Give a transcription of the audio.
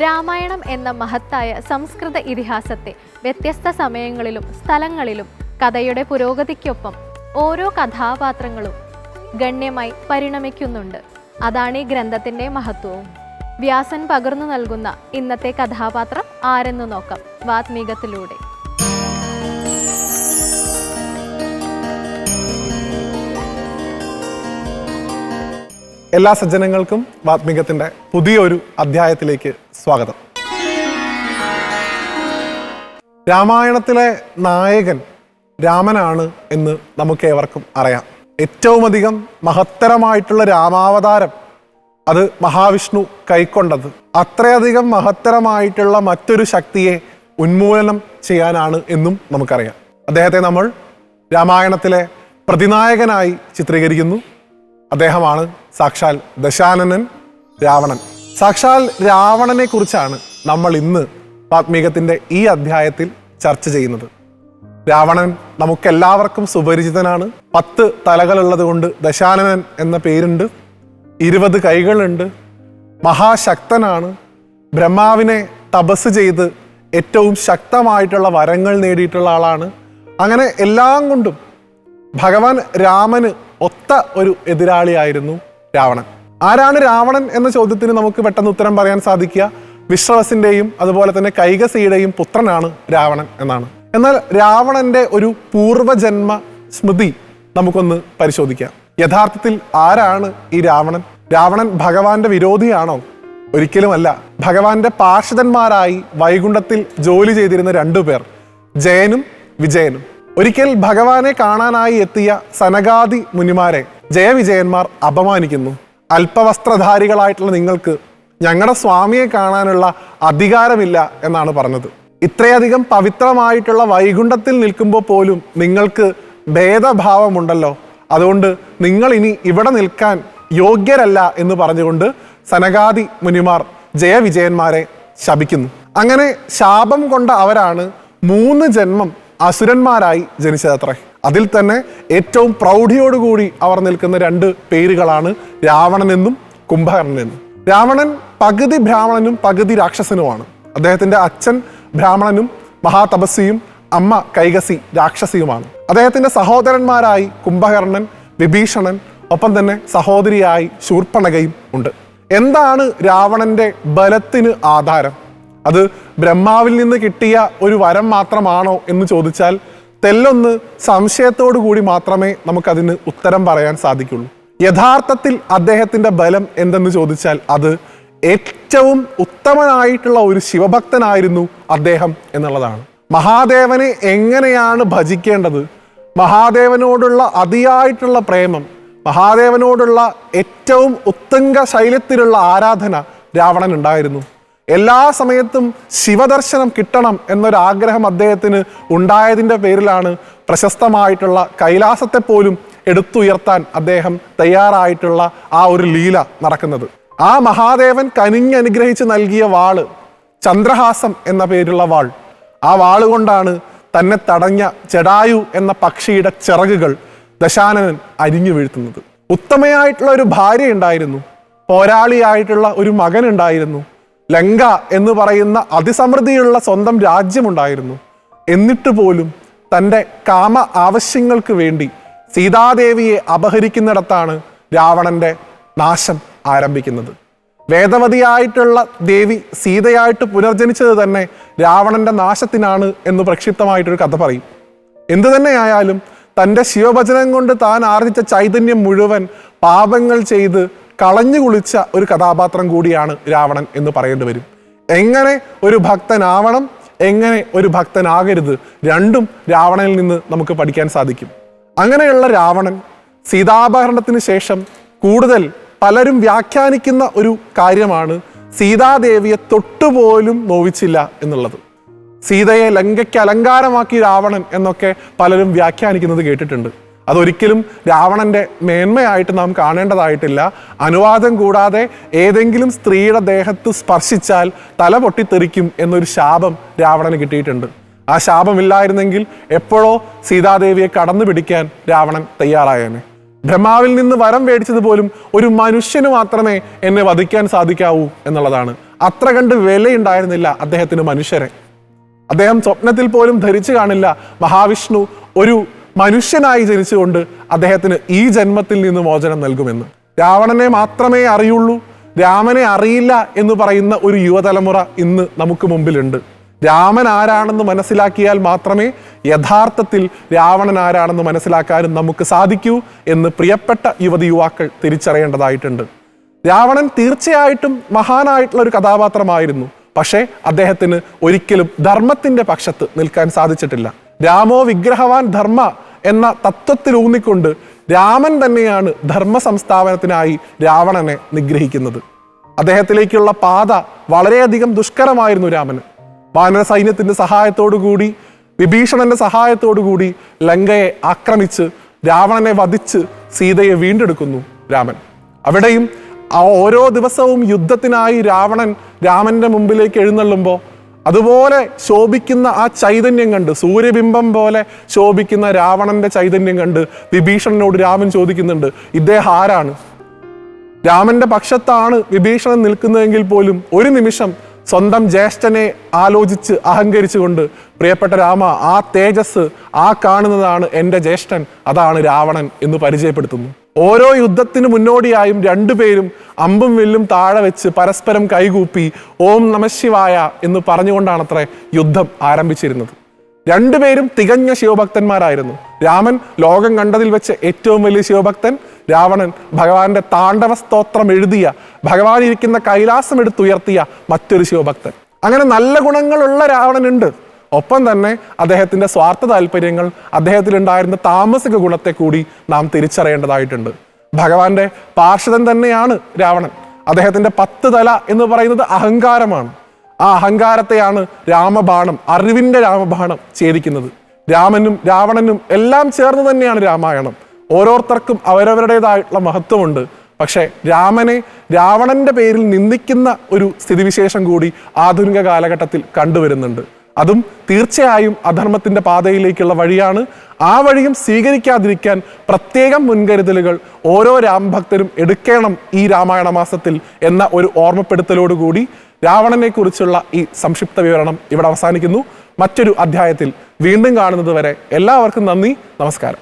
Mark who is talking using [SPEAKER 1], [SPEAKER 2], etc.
[SPEAKER 1] രാമായണം എന്ന മഹത്തായ സംസ്കൃത ഇതിഹാസത്തെ വ്യത്യസ്ത സമയങ്ങളിലും സ്ഥലങ്ങളിലും കഥയുടെ പുരോഗതിക്കൊപ്പം ഓരോ കഥാപാത്രങ്ങളും ഗണ്യമായി പരിണമിക്കുന്നുണ്ട്. അതാണ് ഈ ഗ്രന്ഥത്തിൻ്റെ മഹത്വവും. വ്യാസൻ പകർന്നു നൽകുന്ന ഇന്നത്തെ കഥാപാത്രം ആരെന്ന് നോക്കാം വാത്മീകത്തിലൂടെ.
[SPEAKER 2] എല്ലാ സജ്ജനങ്ങൾക്കും വാത്മീകത്തിൻ്റെ പുതിയൊരു അധ്യായത്തിലേക്ക് സ്വാഗതം. രാമായണത്തിലെ നായകൻ രാമനാണ് എന്ന് നമുക്കേവർക്കും അറിയാം. ഏറ്റവും അധികം മഹത്തരമായിട്ടുള്ള രാമാവതാരം അത് മഹാവിഷ്ണു കൈക്കൊണ്ടത് അത്രയധികം മഹത്തരമായിട്ടുള്ള മറ്റൊരു ശക്തിയെ ഉന്മൂലനം ചെയ്യാനാണ് എന്നും നമുക്കറിയാം. അദ്ദേഹത്തെ നമ്മൾ രാമായണത്തിലെ പ്രതിനായകനായി ചിത്രീകരിക്കുന്നു. അദ്ദേഹമാണ് സാക്ഷാൽ ദശാനനൻ, രാവണൻ. സാക്ഷാൽ രാവണനെ കുറിച്ചാണ് നമ്മൾ ഇന്ന് വാത്മീകത്തിൻ്റെ ഈ അധ്യായത്തിൽ ചർച്ച ചെയ്യുന്നത്. രാവണൻ നമുക്കെല്ലാവർക്കും സുപരിചിതനാണ്. 10 തലകളുള്ളത് കൊണ്ട് ദശാനനൻ എന്ന പേരുണ്ട്. 20 കൈകളുണ്ട്. മഹാശക്തനാണ്. ബ്രഹ്മാവിനെ തപസ് ചെയ്ത് ഏറ്റവും ശക്തമായിട്ടുള്ള വരങ്ങൾ നേടിയിട്ടുള്ള ആളാണ്. അങ്ങനെ എല്ലാം കൊണ്ടും ഭഗവാൻ രാമന് ഒത്ത ഒരു എതിരാളിയായിരുന്നു രാവണൻ. ആരാണ് രാവണൻ എന്ന ചോദ്യത്തിന് നമുക്ക് പെട്ടെന്ന് ഉത്തരം പറയാൻ സാധിക്കുക വിശ്രവസിന്റെയും അതുപോലെ തന്നെ കൈകസിയുടെയും പുത്രനാണ് രാവണൻ എന്നാണ്. എന്നാൽ രാവണന്റെ ഒരു പൂർവജന്മ സ്മൃതി നമുക്കൊന്ന് പരിശോധിക്കാം. യഥാർത്ഥത്തിൽ ആരാണ് ഈ രാവണൻ? രാവണൻ ഭഗവാന്റെ വിരോധിയാണോ? ഒരിക്കലുമല്ല. ഭഗവാന്റെ പാർഷദന്മാരായി വൈകുണ്ഠത്തിൽ ജോലി ചെയ്തിരുന്ന 2 പേർ, ജയനും വിജയനും, ഒരിക്കൽ ഭഗവാനെ കാണാനായി എത്തിയ സനകാദി മുനിമാരെ ജയവിജയന്മാർ അപമാനിക്കുന്നു. അല്പവസ്ത്രധാരികളായിട്ടുള്ള നിങ്ങൾക്ക് ഞങ്ങളുടെ സ്വാമിയെ കാണാനുള്ള അധികാരമില്ല എന്നാണ് പറഞ്ഞത്. ഇത്രയധികം പവിത്രമായിട്ടുള്ള വൈകുണ്ഠത്തിൽ നിൽക്കുമ്പോൾ പോലും നിങ്ങൾക്ക് ഭേദഭാവമുണ്ടല്ലോ, അതുകൊണ്ട് നിങ്ങൾ ഇനി ഇവിടെ നിൽക്കാൻ യോഗ്യരല്ല എന്ന് പറഞ്ഞുകൊണ്ട് സനകാദി മുനിമാർ ജയവിജയന്മാരെ ശപിക്കുന്നു. അങ്ങനെ ശാപം കൊണ്ട അവരാണ് 3 ജന്മം അസുരന്മാരായി ജനിച്ചതത്രേ. അതിൽ തന്നെ ഏറ്റവും പ്രൗഢിയോടുകൂടി അവർ നിൽക്കുന്ന 2 പേരുകളാണ് രാവണനെന്നും കുംഭകർണനെന്നും. രാവണൻ പകുതി ബ്രാഹ്മണനും പകുതി രാക്ഷസനുമാണ്. അദ്ദേഹത്തിന്റെ അച്ഛൻ ബ്രാഹ്മണനും മഹാതപസ്വിയും അമ്മ കൈകസി രാക്ഷസിയുമാണ്. അദ്ദേഹത്തിന്റെ സഹോദരന്മാരായി കുംഭകർണൻ, വിഭീഷണൻ, ഒപ്പം തന്നെ സഹോദരിയായി ശൂർപ്പണഖയും ഉണ്ട്. എന്താണ് രാവണന്റെ ബലത്തിന് ആധാരം? അത് ബ്രഹ്മാവിൽ നിന്ന് കിട്ടിയ ഒരു വരം മാത്രമാണോ എന്ന് ചോദിച്ചാൽ തെല്ലൊന്ന് സംശയത്തോടു കൂടി മാത്രമേ നമുക്കതിന് ഉത്തരം പറയാൻ സാധിക്കുള്ളൂ. യഥാർത്ഥത്തിൽ അദ്ദേഹത്തിന്റെ ബലം എന്തെന്ന് ചോദിച്ചാൽ അത് ഏറ്റവും ഉത്തമനായിട്ടുള്ള ഒരു ശിവഭക്തനായിരുന്നു അദ്ദേഹം എന്നുള്ളതാണ്. മഹാദേവനെ എങ്ങനെയാണ് ഭജിക്കേണ്ടത്, മഹാദേവനോടുള്ള അതിയായിട്ടുള്ള പ്രേമം, മഹാദേവനോടുള്ള ഏറ്റവും ഉത്തുംഗ ശൈലത്തിലുള്ള ആരാധന രാവണൻ ഉണ്ടായിരുന്നു. എല്ലാ സമയത്തും ശിവദർശനം കിട്ടണം എന്നൊരാഗ്രഹം അദ്ദേഹത്തിന് ഉണ്ടായതിൻ്റെ പേരിലാണ് പ്രശസ്തമായിട്ടുള്ള കൈലാസത്തെ പോലും എടുത്തുയർത്താൻ അദ്ദേഹം തയ്യാറായിട്ടുള്ള ആ ഒരു ലീല നടക്കുന്നത്. ആ മഹാദേവൻ കനിഞ്ഞനുഗ്രഹിച്ച് നൽകിയ വാള്, ചന്ദ്രഹാസം എന്ന പേരുള്ള വാൾ, ആ വാളുകൊണ്ടാണ് തന്നെ തടഞ്ഞ ജടായു എന്ന പക്ഷിയുടെ ചിറകുകൾ ദശാനനൻ അരിഞ്ഞു വീഴ്ത്തുന്നത്. ഉത്തമയായിട്ടുള്ള ഒരു ഭാര്യ ഉണ്ടായിരുന്നു, പോരാളിയായിട്ടുള്ള ഒരു മകൻ ഉണ്ടായിരുന്നു, ലങ്ക എന്ന് പറയുന്ന അതിസമൃദ്ധിയുള്ള സ്വന്തം രാജ്യമുണ്ടായിരുന്നു. എന്നിട്ട് പോലും തൻ്റെ കാമ ആവശ്യങ്ങൾക്ക് വേണ്ടി സീതാദേവിയെ അപഹരിക്കുന്നിടത്താണ് രാവണന്റെ നാശം ആരംഭിക്കുന്നത്. വേദവതിയായിട്ടുള്ള ദേവി സീതയായിട്ട് പുനർജനിച്ചത് തന്നെ രാവണന്റെ നാശത്തിനാണ് എന്ന് പ്രക്ഷിപ്തമായിട്ടൊരു കഥ പറയും. എന്തു തന്നെയായാലും തൻ്റെ ശിവഭജനം കൊണ്ട് താൻ ആർജിച്ച ചൈതന്യം മുഴുവൻ പാപങ്ങൾ ചെയ്ത് കളഞ്ഞു കുളിച്ച ഒരു കഥാപാത്രം കൂടിയാണ് രാവണൻ എന്ന് പറയേണ്ടി വരും. എങ്ങനെ ഒരു ഭക്തനാവണം, എങ്ങനെ ഒരു ഭക്തനാകരുത്, രണ്ടും രാവണനിൽ നിന്ന് നമുക്ക് പഠിക്കാൻ സാധിക്കും. അങ്ങനെയുള്ള രാവണൻ സീതാപഹരണത്തിന് ശേഷം കൂടുതൽ പലരും വ്യാഖ്യാനിക്കുന്ന ഒരു കാര്യമാണ് സീതാദേവിയെ തൊട്ടുപോലും നോവിച്ചില്ല എന്നുള്ളത്. സീതയെ ലങ്കയ്ക്ക് അലങ്കാരമാക്കി രാവണൻ എന്നൊക്കെ പലരും വ്യാഖ്യാനിക്കുന്നത് കേട്ടിട്ടുണ്ട്. അതൊരിക്കലും രാവണന്റെ മേന്മയായിട്ട് നാം കാണേണ്ടതായിട്ടില്ല. അനുവാദം കൂടാതെ ഏതെങ്കിലും സ്ത്രീയുടെ ദേഹത്ത് സ്പർശിച്ചാൽ തല പൊട്ടിത്തെറിക്കും എന്നൊരു ശാപം രാവണന് കിട്ടിയിട്ടുണ്ട്. ആ ശാപമില്ലായിരുന്നെങ്കിൽ എപ്പോഴോ സീതാദേവിയെ കടന്നു പിടിക്കാൻ രാവണൻ തയ്യാറായേനെ. ബ്രഹ്മാവിൽ നിന്ന് വരം മേടിച്ചത് പോലും ഒരു മനുഷ്യന് മാത്രമേ എന്നെ വധിക്കാൻ സാധിക്കാവൂ എന്നുള്ളതാണ്. അത്ര കണ്ട് വിലയുണ്ടായിരുന്നില്ല അദ്ദേഹത്തിന് മനുഷ്യരെ. അദ്ദേഹം സ്വപ്നത്തിൽ പോലും ധരിച്ചു കാണില്ല മഹാവിഷ്ണു ഒരു മനുഷ്യനായി ജനിച്ചുകൊണ്ട് അദ്ദേഹത്തിന് ഈ ജന്മത്തിൽ നിന്ന് മോചനം നൽകുമെന്ന്. രാവണനെ മാത്രമേ അറിയുള്ളൂ, രാമനെ അറിയില്ല എന്ന് പറയുന്ന ഒരു യുവതലമുറ ഇന്ന് നമുക്ക് മുമ്പിലുണ്ട്. രാമൻ ആരാണെന്ന് മനസ്സിലാക്കിയാൽ മാത്രമേ യഥാർത്ഥത്തിൽ രാവണൻ ആരാണെന്ന് മനസ്സിലാക്കാനും നമുക്ക് സാധിക്കൂ എന്ന് പ്രിയപ്പെട്ട യുവതി യുവാക്കൾ തിരിച്ചറിയേണ്ടതായിട്ടുണ്ട്. രാവണൻ തീർച്ചയായിട്ടും മഹാനായിട്ടുള്ള ഒരു കഥാപാത്രമായിരുന്നു. പക്ഷേ അദ്ദേഹത്തിന് ഒരിക്കലും ധർമ്മത്തിന്റെ പക്ഷത്ത് നിൽക്കാൻ സാധിച്ചിട്ടില്ല. രാമോ വിഗ്രഹവാൻ ധർമ്മ എന്ന തത്വത്തിൽ ഊന്നിക്കൊണ്ട് രാമൻ തന്നെയാണ് ധർമ്മ സംസ്ഥാപനത്തിനായി രാവണനെ നിഗ്രഹിക്കുന്നത്. അദ്ദേഹത്തിലേക്കുള്ള പാത വളരെയധികം ദുഷ്കരമായിരുന്നു രാമന്. വാനര സൈന്യത്തിന്റെ സഹായത്തോടുകൂടി, വിഭീഷണന്റെ സഹായത്തോടുകൂടി ലങ്കയെ ആക്രമിച്ച് രാവണനെ വധിച്ച് സീതയെ വീണ്ടെടുക്കുന്നു രാമൻ. അവിടെയും ഓരോ ദിവസവും യുദ്ധത്തിനായി രാമന്റെ മുമ്പിലേക്ക് എഴുന്നള്ളുമ്പോൾ അതുപോലെ ശോഭിക്കുന്ന ആ ചൈതന്യം കണ്ട്, സൂര്യബിംബം പോലെ ശോഭിക്കുന്ന രാവണന്റെ ചൈതന്യം കണ്ട് വിഭീഷണനോട് രാമൻ ചോദിക്കുന്നുണ്ട്, ഇദ്ദേഹം ആരാണ്? രാമന്റെ പക്ഷത്താണ് വിഭീഷണൻ നിൽക്കുന്നതെങ്കിൽ പോലും ഒരു നിമിഷം സ്വന്തം ജ്യേഷ്ഠനെ ആലോചിച്ച് അഹങ്കരിച്ചുകൊണ്ട്, പ്രിയപ്പെട്ട രാമ, ആ തേജസ്, ആ കാണുന്നതാണ് എൻ്റെ ജ്യേഷ്ഠൻ, അതാണ് രാവണൻ എന്ന് പരിചയപ്പെടുത്തുന്നു. ഓരോ യുദ്ധത്തിന് മുന്നോടിയായും രണ്ടുപേരും അമ്പും വില്ലും താഴെ വെച്ച് പരസ്പരം കൈകൂപ്പി ഓം നമഃശിവായ എന്ന് പറഞ്ഞുകൊണ്ടാണത്രേ യുദ്ധം ആരംഭിച്ചിരുന്നത്. രണ്ടുപേരും തികഞ്ഞ ശിവഭക്തന്മാരായിരുന്നു. രാമൻ ലോകം കണ്ടതിൽ വെച്ച് ഏറ്റവും വലിയ ശിവഭക്തൻ, രാവണൻ ഭഗവാന്റെ താണ്ഡവ സ്തോത്രം എഴുതിയ, ഭഗവാൻ ഇരിക്കുന്ന കൈലാസം എടുത്തുയർത്തിയ മറ്റൊരു ശിവഭക്തൻ. അങ്ങനെ നല്ല ഗുണങ്ങളുള്ള രാവണനുണ്ട്. ഒപ്പം തന്നെ അദ്ദേഹത്തിന്റെ സ്വാർത്ഥ താല്പര്യങ്ങൾ, അദ്ദേഹത്തിലുണ്ടായിരുന്ന താമസിക ഗുണത്തെ കൂടി നാം തിരിച്ചറിയേണ്ടതായിട്ടുണ്ട്. ഭഗവാന്റെ പാർഷദൻ തന്നെയാണ് രാവണൻ. അദ്ദേഹത്തിന്റെ 10 തല എന്ന് പറയുന്നത് അഹങ്കാരമാണ്. ആ അഹങ്കാരത്തെയാണ് രാമബാണം, അറിവിന്റെ രാമബാണം ഛേദിക്കുന്നത്. രാമനും രാവണനും എല്ലാം ചേർന്ന് തന്നെയാണ് രാമായണം. ഓരോരുത്തർക്കും അവരവരുടേതായിട്ടുള്ള മഹത്വമുണ്ട്. പക്ഷേ രാമനെ രാവണന്റെ പേരിൽ നിന്ദിക്കുന്ന ഒരു സ്ഥിതിവിശേഷം കൂടി ആധുനിക കാലഘട്ടത്തിൽ കണ്ടുവരുന്നുണ്ട്. അതും തീർച്ചയായും അധർമ്മത്തിന്റെ പാതയിലേക്കുള്ള വഴിയാണ്. ആ വഴിയും സ്വീകരിക്കാതിരിക്കാൻ പ്രത്യേകം മുൻകരുതലുകൾ ഓരോ രാമഭക്തരും എടുക്കണം ഈ രാമായണ മാസത്തിൽ എന്ന ഒരു ഓർമ്മപ്പെടുത്തലോടുകൂടി രാവണനെ കുറിച്ചുള്ള ഈ സംക്ഷിപ്ത വിവരണം ഇവിടെ അവസാനിക്കുന്നു. മറ്റൊരു അധ്യായത്തിൽ വീണ്ടും കാണുന്നത് വരെ എല്ലാവർക്കും നന്ദി, നമസ്കാരം.